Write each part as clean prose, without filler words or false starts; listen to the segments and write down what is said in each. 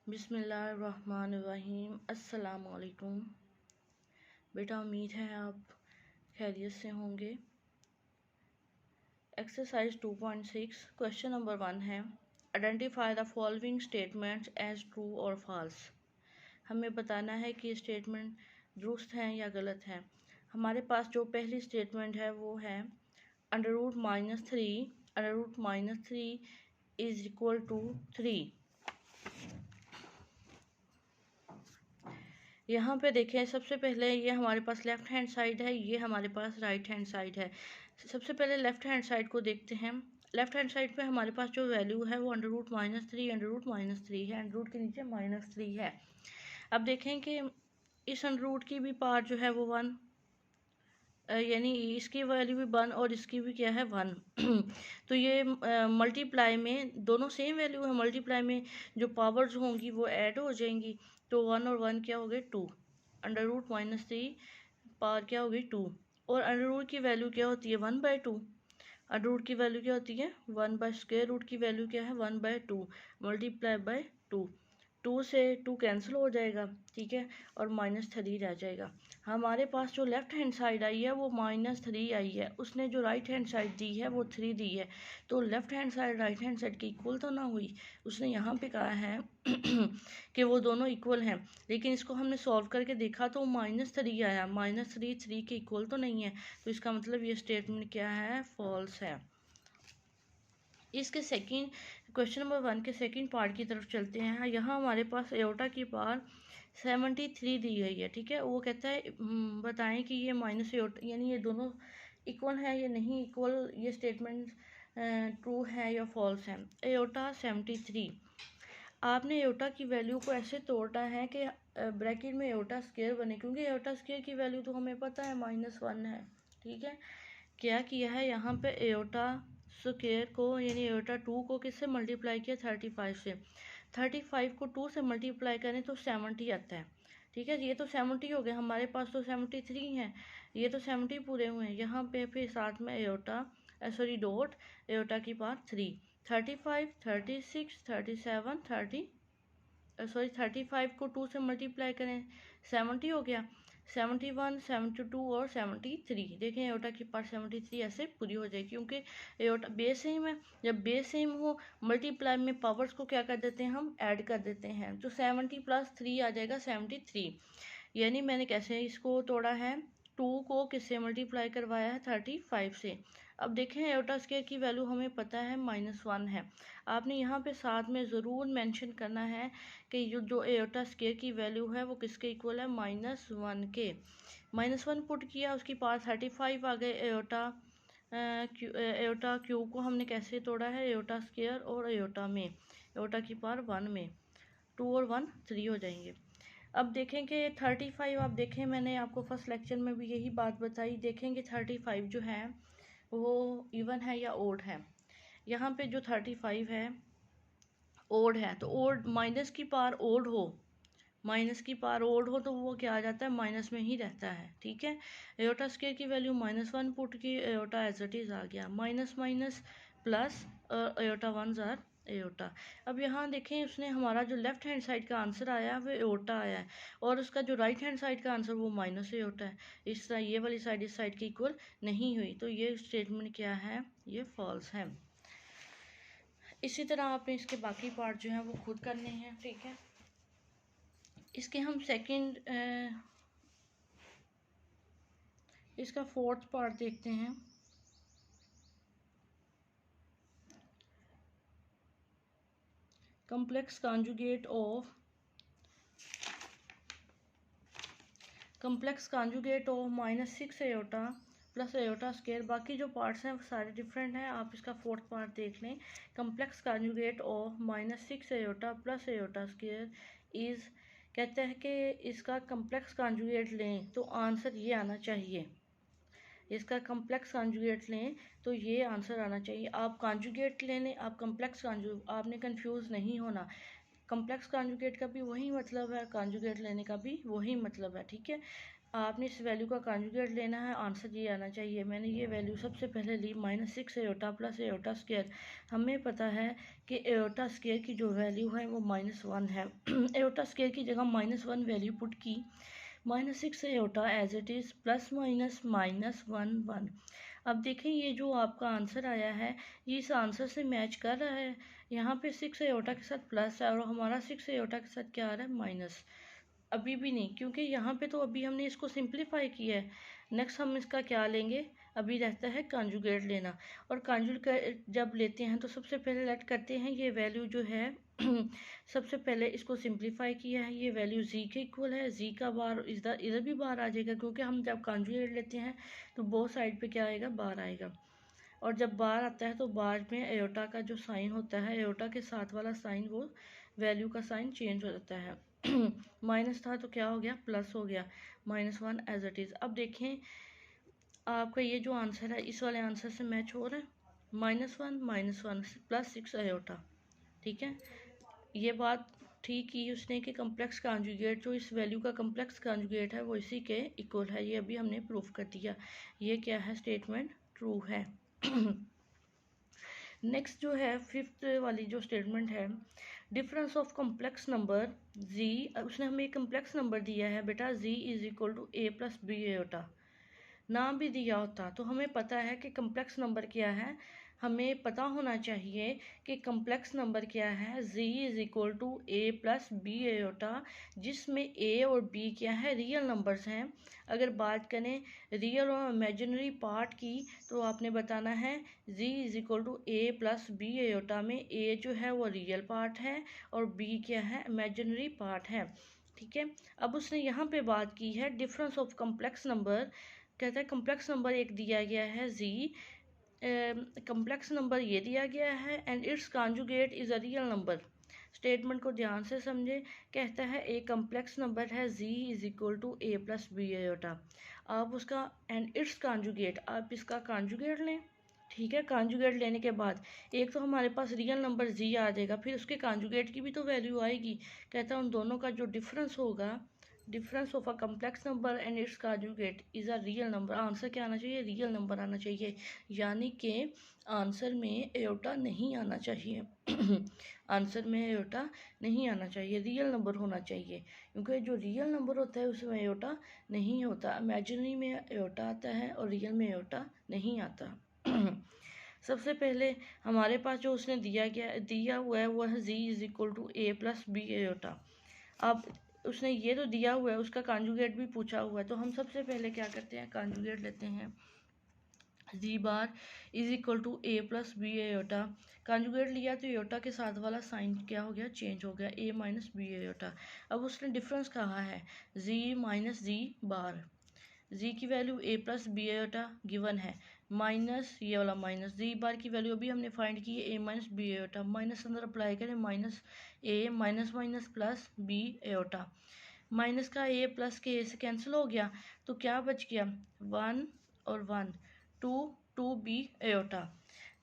बिस्मिल्लाहिर्रहमानिर्रहीम। अस्सलाम वालेकुम बेटा, उम्मीद है आप खैरियत से होंगे। एक्सरसाइज 2.6 क्वेश्चन नंबर 1 है, identify the following statements as true और फॉल्स। हमें बताना है कि ये स्टेटमेंट दुरुस्त हैं या गलत हैं। हमारे पास जो पहली स्टेटमेंट है वो है under root minus three is equal to 3। यहाँ पे देखें, सबसे पहले ये हमारे पास लेफ़्ट हैंड साइड है, ये हमारे पास राइट हैंड साइड है। सबसे पहले लेफ़्ट हैंड साइड को देखते हैं। लेफ़्ट हैंड साइड पे हमारे पास जो वैल्यू है वो अंडर रूट माइनस थ्री है, अंडर रूट के नीचे -3 है। अब देखें कि इस अंडर रूट की भी पावर जो है वो 1, यानी इसकी वैल्यू भी 1 और इसकी भी क्या है 1। तो ये मल्टीप्लाई में दोनों सेम वैल्यू है, मल्टीप्लाई में जो पावर्स होंगी वो ऐड हो जाएंगी। तो 1 और 1 क्या हो गए 2। अंडर रूट -3 पावर क्या हो गई 2, और अंडर रूट की वैल्यू क्या होती है 1/2। अंडर रूट की वैल्यू क्या होती है 1 स्क्वायर रूट की वैल्यू क्या है 1/2 मल्टीप्लाई बाय 2। 2 से 2 कैंसिल हो जाएगा, ठीक है, और -3 रह जाएगा। हमारे पास जो लेफ़्ट हैंड साइड आई है वो -3 आई है, उसने जो राइट हैंड साइड दी है वो 3 दी है। तो left hand side right hand side की इक्वल तो ना हुई। उसने यहाँ पे कहा है कि वो दोनों इक्वल हैं, लेकिन इसको हमने सॉल्व करके देखा तो -3 आया। -3 3 के इक्वल तो नहीं है, तो इसका मतलब ये स्टेटमेंट क्या है, फॉल्स है। इसके सेकंड क्वेश्चन नंबर 1 के सेकंड पार्ट की तरफ चलते हैं। यहाँ हमारे पास एयोटा की पावर 73 दी गई है, ठीक है। वो कहता है बताएं कि ये माइनस एयोटा यानी ये दोनों इक्वल है या नहीं इक्वल, ये स्टेटमेंट ट्रू है या फॉल्स है। एयोटा 73, आपने एयोटा की वैल्यू को ऐसे तोड़ना है कि ब्रैकेट में एयोटा स्क्वायर बने, क्योंकि एयोटा स्क्वायर की वैल्यू तो हमें पता है -1 है, ठीक है। क्या किया है यहाँ पे एयोटा स्क्वायर को यानी एयोटा 2 को किससे मल्टीप्लाई किया 35 से। 35 को 2 से मल्टीप्लाई करें तो 70 आता है, ठीक है। ये तो 70 हो गया, हमारे पास तो 73 है, ये तो 70 पूरे हुए हैं। यहाँ पे फिर साथ में एयोटा डॉट एयोटा की पावर 3, 35 36 37 35 को 2 से मल्टीप्लाई करें 70 हो गया, 71 72 और 73। देखें एयोटा की पावर 73 ऐसे पूरी हो जाएगी, क्योंकि एयोटा बेस सेम है। जब बेस सेम हो मल्टीप्लाई में पावर्स को क्या कर देते हैं हम ऐड कर देते हैं, तो 70 + 3 आ जाएगा 73। यानी मैंने कैसे इसको तोड़ा है, 2 को किससे मल्टीप्लाई करवाया है 35 से। अब देखें एयोटा स्क्वायर की वैल्यू हमें पता है -1 है। आपने यहाँ पे साथ में ज़रूर मेंशन करना है कि जो एयोटा स्क्वायर की वैल्यू है वो किसके इक्वल है -1 के। -1 पुट किया, उसकी पावर 35 आ गए। एयोटा क्यूब को हमने कैसे तोड़ा है, एयोटा स्क्वायर और एयोटा में, एयोटा की पावर 1 में 2 और 1 3 हो जाएंगे। अब देखें कि 35, आप देखें मैंने आपको फर्स्ट लेक्चर में भी यही बात बताई। देखेंगे 35 जो है वो इवन है या ओड है। यहाँ पे जो 35 है ओड है, तो ओड माइनस की पावर ओड हो, माइनस की पावर ओड हो तो वो क्या आ जाता है माइनस में ही रहता है, ठीक है। एयोटा स्क्वायर की वैल्यू -1 पुट की, एयोटा एज इट इज आ गया, minus minus plus, aorta 1 jar aorta. अब यहाँ देखें उसने हमारा जो लेफ्ट हैंड साइड का आंसर आया वो एयोटा आया है, और उसका जो राइट हैंड साइड का आंसर वो माइनस एयोटा है। इस तरह ये वाली साइड इस साइड की इक्वल नहीं हुई, तो ये स्टेटमेंट क्या है, ये फॉल्स है। इसी तरह आपने इसके बाकी पार्ट जो हैं वो खुद करने हैं, ठीक है। इसके हम सेकंड इसका फोर्थ पार्ट देखते हैं। Complex conjugate of -6 aorta plus aorta square. बाकी जो पार्ट्स हैं वो सारे डिफरेंट हैं, आप इसका फोर्थ पार्ट देख लें। Complex conjugate of -6 aorta plus aorta square is, कहते हैं कि इसका कॉम्प्लेक्स कॉन्जुगेट लें तो आंसर ये आना चाहिए। इसका कॉम्प्लेक्स कॉन्जुगेट लें तो ये आंसर आना चाहिए। आप कॉन्जुगेट लेने, आप कॉम्प्लेक्स कॉन्जुगेट, आपने कंफ्यूज नहीं होना। कॉम्प्लेक्स कॉन्जुगेट का भी वही मतलब है, कॉन्जुगेट लेने का भी वही मतलब है, ठीक है। आपने इस वैल्यू का कॉन्जुगेट लेना है, आंसर ये आना चाहिए। मैंने ये वैल्यू सबसे पहले ली -6 एयोटा प्लस एयोटा स्क्वायर। हमें पता है कि एयोटा स्क्वायर की जो वैल्यू है वो -1 है। एयोटा स्क्वायर की जगह -1 वैल्यू पुट की, -6 iota as it is plus minus -1 1। अब देखें ये जो आपका आंसर आया है ये इस आंसर से मैच कर रहा है। यहाँ पे 6 एयोटा के साथ प्लस है और हमारा 6 एयोटा के साथ क्या आ रहा है, माइनस। अभी भी नहीं, क्योंकि यहाँ पे तो अभी हमने इसको सिंप्लीफाई किया है। नेक्स्ट हम इसका क्या लेंगे, अभी रहता है कॉन्जुगेट लेना। और कॉन्जुगेट जब लेते हैं तो सबसे पहले लेट करते हैं ये वैल्यू जो है सबसे पहले इसको सिंप्लीफाई किया है, ये वैल्यू z के इक्वल है। z का बार इधर इधर भी बार आ जाएगा, क्योंकि हम जब कॉन्जुगेट लेते हैं तो बोथ साइड पे क्या आएगा, बार आएगा। और जब बार आता है तो बार में एयोटा का जो साइन होता है, एयोटा के साथ वाला साइन, वो वैल्यू का साइन चेंज हो जाता है। माइनस था तो क्या हो गया, प्लस हो गया, -1 एज इट इज़। अब देखें आपका ये जो आंसर है इस वाले आंसर से मैच हो रहा है, -1 प्लस 6 एयोटा। ठीक है, ये बात ठीक की उसने कि कम्प्लेक्स कॉन्जुगेट जो इस वैल्यू का कम्प्लेक्स कॉन्जुगेट है वो इसी के इक्वल है। ये अभी हमने प्रूफ कर दिया। ये क्या है, स्टेटमेंट ट्रू है। नेक्स्ट जो है फिफ्थ वाली जो स्टेटमेंट है, difference of complex number z। उसने हमें एक कम्प्लेक्स नंबर दिया है बेटा, z is equal to a plus B iota. नाम भी दिया होता तो हमें पता है कि कम्प्लेक्स नंबर क्या है। हमें पता होना चाहिए कि कम्प्लेक्स नंबर क्या है, z is equal to a plus B iota, जिसमें a और b क्या है, रियल नंबर्स हैं। अगर बात करें रियल और इमेजिनरी पार्ट की तो आपने बताना है z is equal to a plus B iota में a जो है वो रियल पार्ट है और b क्या है, इमेजिनरी पार्ट है। ठीक है, अब उसने यहाँ पे बात की है डिफरेंस ऑफ कम्प्लेक्स नंबर। कहता है कम्प्लेक्स नंबर एक दिया गया है z, कम्प्लेक्स नंबर ये दिया गया है and it's conjugate is a real number. Statement को ध्यान से समझे। कहता है एक कम्प्लेक्स नंबर है z is equal to a plus B iota. आप उसका एंड इट्स कॉन्जुगेट, आप इसका कॉन्जुगेट लें। ठीक है, कॉन्जुगेट लेने के बाद एक तो हमारे पास रियल नंबर z आ जाएगा, फिर उसके कॉन्जुगेट की भी तो वैल्यू आएगी। कहता है उन दोनों का जो डिफरेंस होगा, difference of a complex number and it's conjugate is a real number. Answer क्या आना चाहिए, रियल नंबर आना चाहिए, यानी कि आंसर में एयोटा नहीं आना चाहिए। आंसर में एयोटा नहीं आना चाहिए, रियल नंबर होना चाहिए, क्योंकि जो रियल नंबर होता है उसमें एयोटा नहीं होता। इमेजिनरी में एयोटा आता है और रियल में एयोटा नहीं आता। सबसे पहले हमारे पास जो उसने दिया हुआ है वो है z is equal to a plus B iota. अब उसने ये तो दिया हुआ है, उसका कॉन्जुगेट भी पूछा हुआ है, तो हम सबसे पहले क्या करते हैं, कॉन्जुगेट लेते हैं। z बार is equal to a plus B iota. Conjugate लिया तो एयोटा के साथ वाला साइन क्या हो गया, चेंज हो गया, a माइनस बी एयोटा। अब उसने डिफरेंस कहा है z minus z bar, z की value a plus B iota given है, माइनस ये वाला माइनस z बार की वैल्यू अभी हमने फाइंड की है a minus b iota. Minus अंदर अप्लाई करें, minus a minus minus plus b iota. Minus का a प्लस के a से कैंसिल हो गया तो क्या बच गया, 1 और 1, 2 बी एयोटा।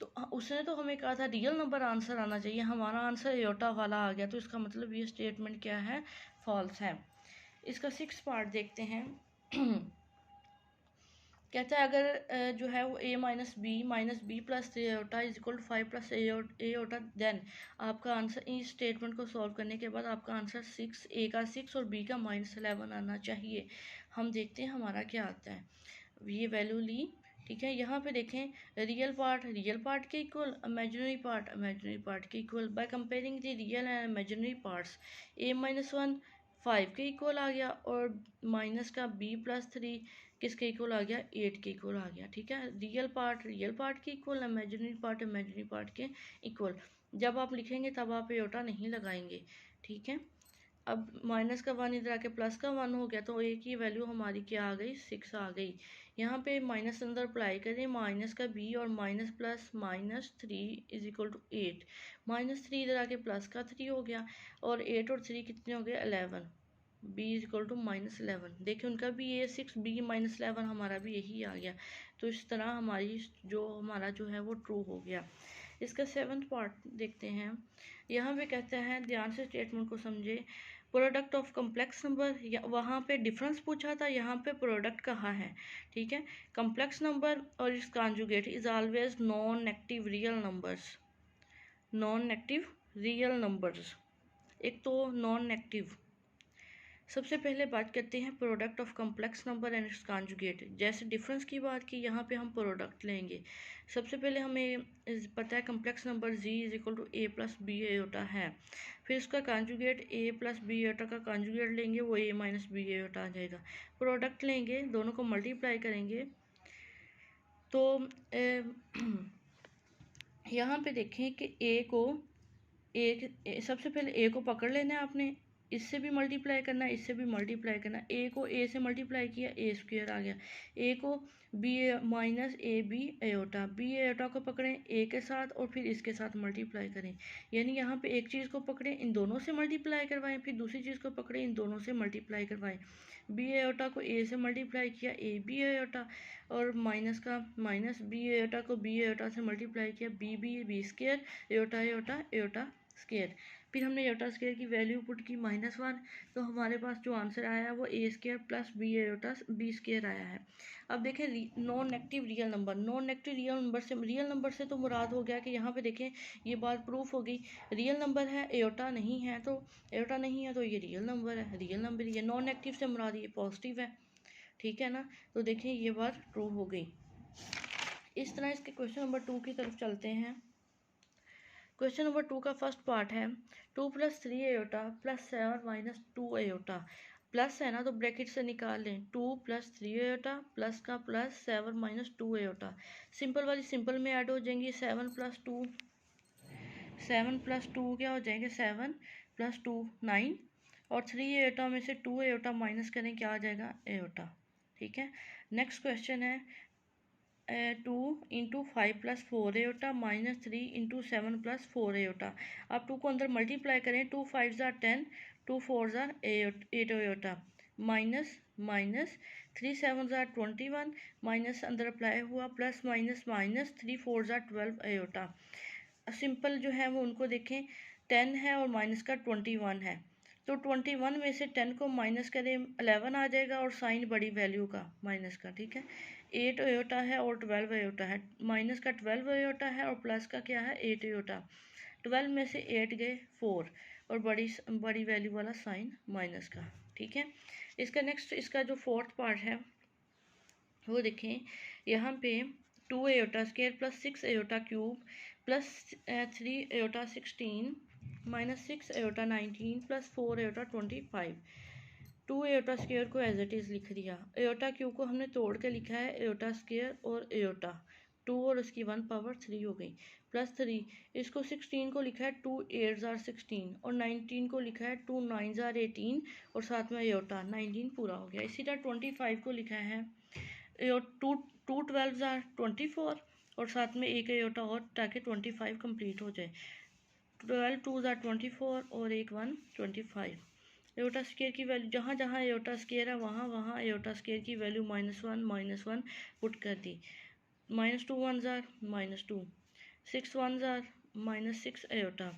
तो उसने तो हमें कहा था रियल नंबर आंसर आना चाहिए, हमारा आंसर एयोटा वाला आ गया, तो इसका मतलब ये स्टेटमेंट क्या है, फॉल्स है। इसका 6 पार्ट देखते हैं। कहता है अगर जो है वो a minus b plus iota is equal to 5 plus iota, then आपका आंसर इस स्टेटमेंट को सॉल्व करने के बाद आपका आंसर 6, a का 6 और b का -11 आना चाहिए। हम देखते हैं हमारा क्या आता है। ये वैल्यू ली, ठीक है, यहाँ पे देखें रियल पार्ट के इक्वल, इमेजिनरी पार्ट के equal. By comparing the real and imaginary parts a-1 5 के इक्वल आ गया और माइनस का b प्लस 3 किसके इक्वल आ गया, 8 के इक्वल आ गया। ठीक है, रियल पार्ट के इक्वल, इमेजिनरी पार्ट के इक्वल। जब आप लिखेंगे तब आप एयोटा नहीं लगाएंगे। ठीक है, अब माइनस का 1 इधर आके प्लस का 1 हो गया, तो a की वैल्यू हमारी क्या आ गई, 6 आ गई। यहाँ पे माइनस अंदर अप्लाई करें, माइनस का b और minus plus -3 is equal to 8। -3 इधर आके प्लस का 3 हो गया और 8 और 3 कितने हो गए, 11। b is equal to -11। देखिए उनका भी ये 6, b -11, हमारा भी यही आ गया। तो इस तरह हमारा जो है वो ट्रू हो गया। इसका 7th पार्ट देखते हैं। यहाँ पे कहते हैं ध्यान से स्टेटमेंट को समझे। प्रोडक्ट ऑफ कम्प्लेक्स नंबर, वहाँ पे डिफरेंस पूछा था, यहाँ पे प्रोडक्ट कहाँ है, ठीक है। कम्प्लेक्स नंबर और इस conjugate is always non negative real numbers, non negative real numbers, एक तो नॉन नेगेटिव। सबसे पहले बात करते हैं product of complex number and it's conjugate. जैसे डिफरेंस की बात की, यहाँ पे हम प्रोडक्ट लेंगे। सबसे पहले हमें पता है complex number z is equal to a plus b iota है। फिर उसका कॉन्जुगेट a प्लस बी एटा का कॉन्जुगेट लेंगे, वो a माइनस बी एटा आ जाएगा। प्रोडक्ट लेंगे, दोनों को मल्टीप्लाई करेंगे तो यहाँ पे देखें कि सबसे पहले a को पकड़ लेना है आपने, इससे भी मल्टीप्लाई करना है, इससे भी मल्टीप्लाई करना है। a को a से मल्टीप्लाई किया, a स्क्वायर आ गया। a को b minus A B Etah, B एटा को पकड़ें a के साथ और फिर इसके साथ मल्टीप्लाई करें। यानी यहाँ पे एक चीज़ को पकड़ें, इन दोनों से मल्टीप्लाई करवाएं, फिर दूसरी चीज़ को पकड़ें, इन दोनों से मल्टीप्लाई करवाएं। बी एटा को a से मल्टीप्लाई किया, a बी एटा, और माइनस बी एटा को बी एटा से मल्टीप्लाई किया, बी स्क्वायर एटा एटा एटा स्क्वायर। फिर हमने एटा स्क्वायर की वैल्यू पुट की -1, तो हमारे पास जो आंसर आया है वो ए स्क्वायर प्लस बी एटा बी स्क्वायर आया है। अब देखें non negative real number, non negative real number से तो मुराद हो गया कि यहाँ पे देखें ये बात प्रूफ हो गई, रियल नंबर है, एटा नहीं है, तो एटा नहीं है तो ये रियल नंबर है, रियल नंबर ये। नॉन नेगेटिव से मुराद ये पॉजिटिव है, ठीक है ना। तो देखें ये बात ट्रू हो गई। इस तरह इसके क्वेश्चन नंबर 2 की तरफ चलते हैं। क्वेश्चन नंबर 2 का फर्स्ट पार्ट है 2 प्लस 3 एटा प्लस 7 माइनस 2 एटा। प्लस है ना तो ब्रैकेट से निकाल लें, 2 प्लस 3 एटा प्लस का प्लस 7 माइनस 2 एटा। सिंपल वाली सिंपल में ऐड हो जाएंगी, 7 प्लस 2 क्या हो जाएंगे, 7 प्लस 2 9, और 3 एटा में से 2 एटा माइनस करें, क्या आ जाएगा, एटा, ठीक है। नेक्स्ट क्वेश्चन है 2 इंटू 5 प्लस 4 एटा माइनस 3 इंटू 7 प्लस 4 एटा। आप 2 को अंदर मल्टीप्लाई करें, 2 5 ज़ार 10, 2 4 ज़ार 8 एटा, माइनस माइनस 3 7 ज़ार 21, माइनस अंदर अप्लाई हुआ, प्लस माइनस माइनस 3 4 ज़ार 12 एटा। सिंपल जो है वो उनको देखें, 10 है और माइनस का 21 है, तो 21 में से 10 को माइनस करें, 11 आ जाएगा, और साइन बड़ी वैल्यू का माइनस का, ठीक है। 8 एटा है और 12 एटा है, माइनस का 12 एटा है और प्लस का क्या है, 8 एटा। 12 में से 8 गए 4, और बड़ी वैल्यू वाला साइन माइनस का, ठीक है। इसका नेक्स्ट, इसका जो फोर्थ पार्ट है वो देखें, यहाँ पे 2 एटा स्क्वायर प्लस 6 एटा क्यूब प्लस 3 एटा 16 माइनस 6 एटा 19 प्लस 4 एटा 25। 2 एटा स्क्वायर को एज इट इज़ लिख दिया, एटा क्यूब को हमने तोड़ के लिखा है एटा स्क्वायर और एटा, 2 और उसकी 1 पावर 3 हो गई, प्लस 3, इसको 16 को लिखा है 2 8 ज़ार 16, और 19 को लिखा है 2 9 ज़ार 18, और साथ में एटा 19 पूरा हो गया। इसी तरह 25 को लिखा है 2 12 ज़ार 24, और साथ में एक एटा और, ताकि 25 कंप्लीट हो जाए। 12 2 ज़ार 24 और एक 1 25। एटा स्क्वायर की वैल्यू, जहाँ जहाँ एटा स्क्वायर है वहाँ वहाँ एटा स्क्वायर की वैल्यू -1 पुट कर दी। -2 1 ज़ार -2, 6 1 ज़ार -6 एटा,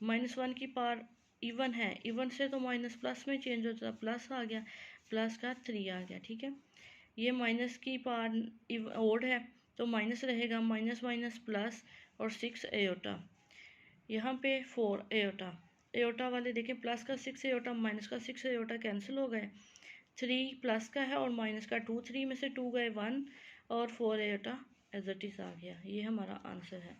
-1 की पार इवन है, इवन से तो माइनस प्लस में चेंज होता है, प्लस आ गया, प्लस का 3 आ गया, ठीक है। ये माइनस की पार ओड है तो माइनस रहेगा, माइनस माइनस प्लस, और 6 एटा, यहाँ पे 4 एटा, एटा वाले देखें, प्लस का 6 एटा माइनस का 6 एटा कैंसिल हो गए, 3 प्लस का है और माइनस का 2, 3 में से 2 गए 1, और 4 एटा एज इट इज़ आ गया। ये हमारा आंसर है।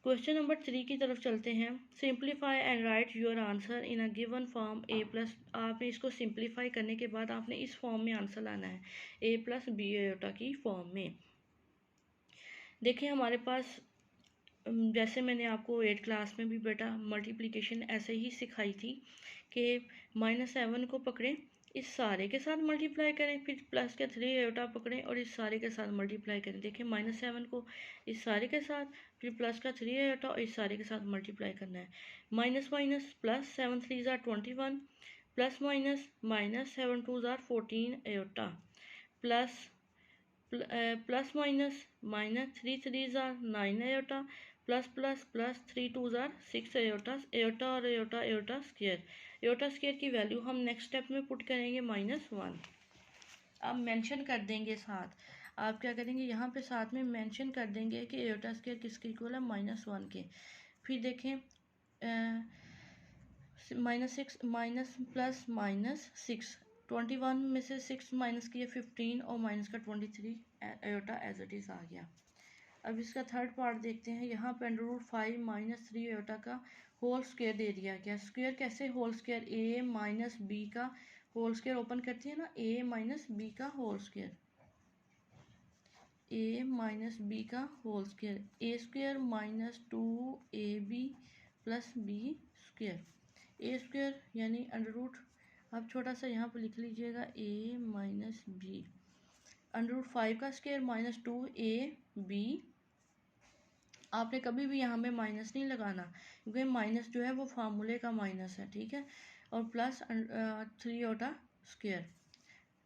क्वेश्चन नंबर 3 की तरफ चलते हैं। Simplify and right your answer in a given form a plus, आपने इसको सिंप्लीफाई करने के बाद आपने इस फॉर्म में आंसर लाना है, a प्लस बी एटा की फॉर्म में। देखिए हमारे पास, जैसे मैंने आपको 8 क्लास में भी बेटा मल्टीप्लिकेशन ऐसे ही सिखाई थी कि -7 को पकड़ें, इस सारे के साथ मल्टीप्लाई करें, फिर प्लस के 3 एटा पकड़ें और इस सारे के साथ मल्टीप्लाई करें। देखिए -7 को इस सारे के साथ, फिर प्लस का 3 एटा और इस सारे के साथ मल्टीप्लाई करना है। माइनस माइनस प्लस, 7 3 ज़ार 21, प्लस माइनस माइनस 7 2 ज़ार 14 एटा, प्लस प्लस माइनस माइनस 3 3 ज़ार 9 एटा, प्लस प्लस प्लस 3 टू ज़ार 6 एयोटा, एयोटा और iota, iota square. Iota square की वैल्यू हम नेक्स्ट स्टेप में पुट करेंगे -1। अब मेंशन कर देंगे साथ, आप क्या करेंगे यहाँ पे साथ में मेंशन कर देंगे कि एयोटा स्क्वायर किसके इक्वल है, -1 के। फिर देखें -6 माइनस प्लस -6, 21 में से 6 माइनस किए 15 और माइनस का 23 एयोटा एज इट इज़ आ गया। अब इसका थर्ड पार्ट देखते हैं। यहाँ पे √5 - 3 एयोटा का होल स्क्वायर दे दिया गया। स्क्वायर कैसे, whole square a minus B का होल स्क्वायर ओपन करती है ना, a माइनस बी का whole square, a minus B का whole square, a square minus 2ab plus b square, a square यानी √ आप छोटा सा यहाँ पर लिख लीजिएगा a माइनस बी, √5 का स्क्वायर माइनस 2ab। आपने कभी भी यहाँ पे माइनस नहीं लगाना, क्योंकि माइनस जो है वो फार्मूले का माइनस है, ठीक है। और प्लस 3 एयोटा स्क्वायर,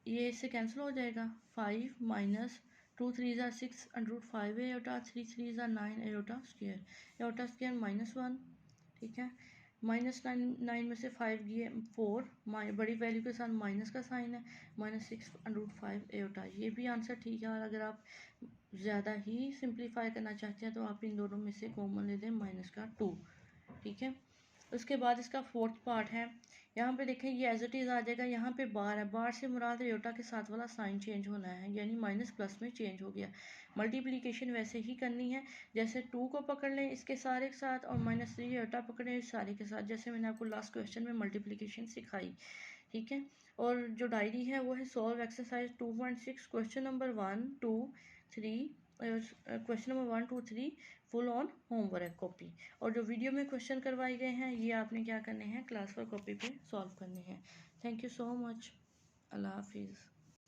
ये इससे कैंसिल हो जाएगा। 5 माइनस 2 3 ज़ा 6 √5 एयोटा, 3 3 ज़ा 9 एयोटा स्क्वायर, एयोटा स्क्वायर -1, ठीक है। -9 में से 5 गए 4, बड़ी वैल्यू के साथ माइनस का साइन है, -6 √5 एयोटा। ये भी आंसर ठीक है। और अगर आप ज़्यादा ही सिंप्लीफाई करना चाहते हैं तो आप इन दोनों में से कॉमन ले लें -2, ठीक है। उसके बाद इसका फोर्थ पार्ट है। यहाँ पे देखें ये एज इट इज़ आ जाएगा। यहाँ पे बार है, बार से मुराद एयोटा के साथ वाला साइन चेंज होना है, यानी माइनस प्लस में चेंज हो गया। मल्टीप्लिकेशन वैसे ही करनी है, जैसे 2 को पकड़ लें इसके सारे के साथ और -3 एयोटा पकड़ें इस सारे के साथ, जैसे मैंने आपको लास्ट क्वेश्चन में मल्टीप्लिकेशन सिखाई, ठीक है। और जो डायरी है वो है solve exercise 2.6, question number 1 2 3, question number 1 2 3 full on homework copy. और जो वीडियो में क्वेश्चन करवाए गए हैं ये आपने क्या करने हैं, क्लास वर्क कॉपी पे सॉल्व करने हैं। Thank you so much. अल्लाह हाफिज़।